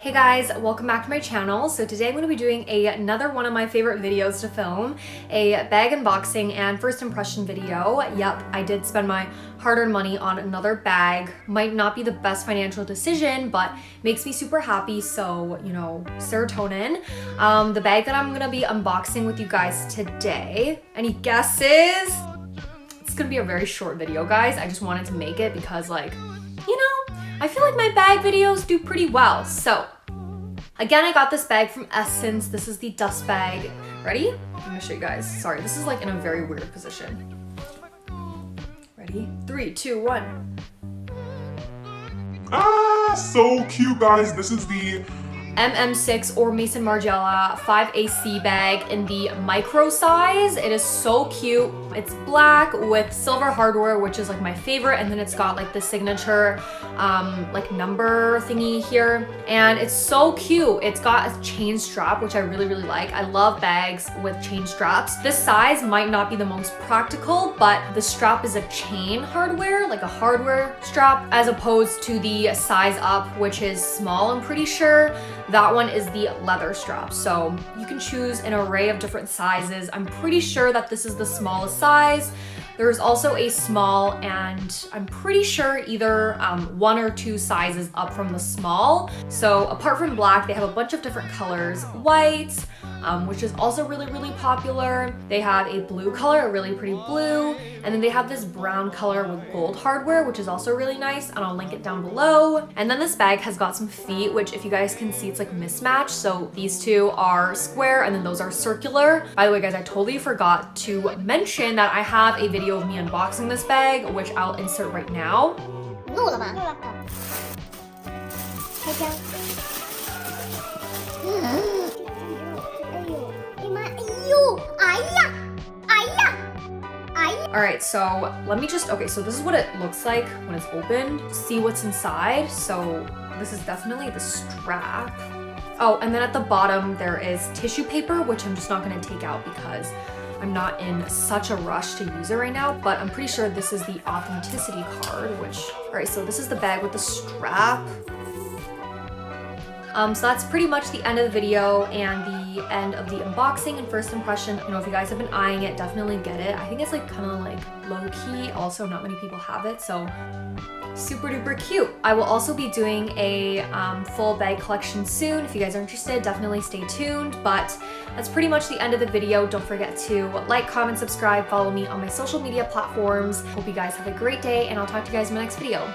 Hey guys, welcome back to my channel. So today I'm going to be doing another one of my favorite videos to film, a bag unboxing and first impression video. Yep, I did spend my hard-earned money on another bag. Might not be the best financial decision, but makes me super happy, so, you know, serotonin. The bag that I'm going to be unboxing with you guys today, any guesses? It's going to be a very short video, guys. I just wanted to make it because, like, you know, I feel like my bag videos do pretty well. So again, I got this bag from Essence. This is the dust bag. Ready? I'm gonna show you guys. Sorry, this is like in a very weird position. Ready? 3, 2, 1. So cute, guys. This is the MM6 or Maison Margiela 5AC bag in the micro size. It is so cute. It's black with silver hardware, which is like my favorite, and then it's got like the signature like number thingy here, and it's so cute. It's got a chain strap, which I really like. I love bags with chain straps. This size might not be the most practical, but the strap is a chain hardware, like a hardware strap, as opposed to the size up, which is small, I'm pretty sure. That one is the leather strap. So you can choose an array of different sizes. I'm pretty sure that this is the smallest size. There's also a small, and I'm pretty sure either 1 or 2 sizes up from the small. So apart from black, they have a bunch of different colors. White, which is also really popular. They have a blue color, a really pretty blue, and then they have this brown color with gold hardware, which is also really nice, and I'll link it down below. And then this bag has got some feet, which if you guys can see, it's like mismatched. So these two are square and then those are circular. By the way, guys, I totally forgot to mention that I have a video of me unboxing this bag, which I'll insert right now. Alright, so let me just, okay, so this is what it looks like when it's opened. See what's inside. So this is definitely the strap. Oh, and then at the bottom there is tissue paper, which I'm just not gonna take out because I'm not in such a rush to use it right now, but I'm pretty sure this is the authenticity card, which, alright, so this is the bag with the strap. So that's pretty much the end of the video and the end of the unboxing and first impression. You know, if you guys have been eyeing it, definitely get it. I think it's like kind of like low-key. Also, not many people have it, so super duper cute. I will also be doing a full bag collection soon. If you guys are interested, definitely stay tuned. But that's pretty much the end of the video. Don't forget to like, comment, subscribe, follow me on my social media platforms. Hope you guys have a great day, and I'll talk to you guys in my next video.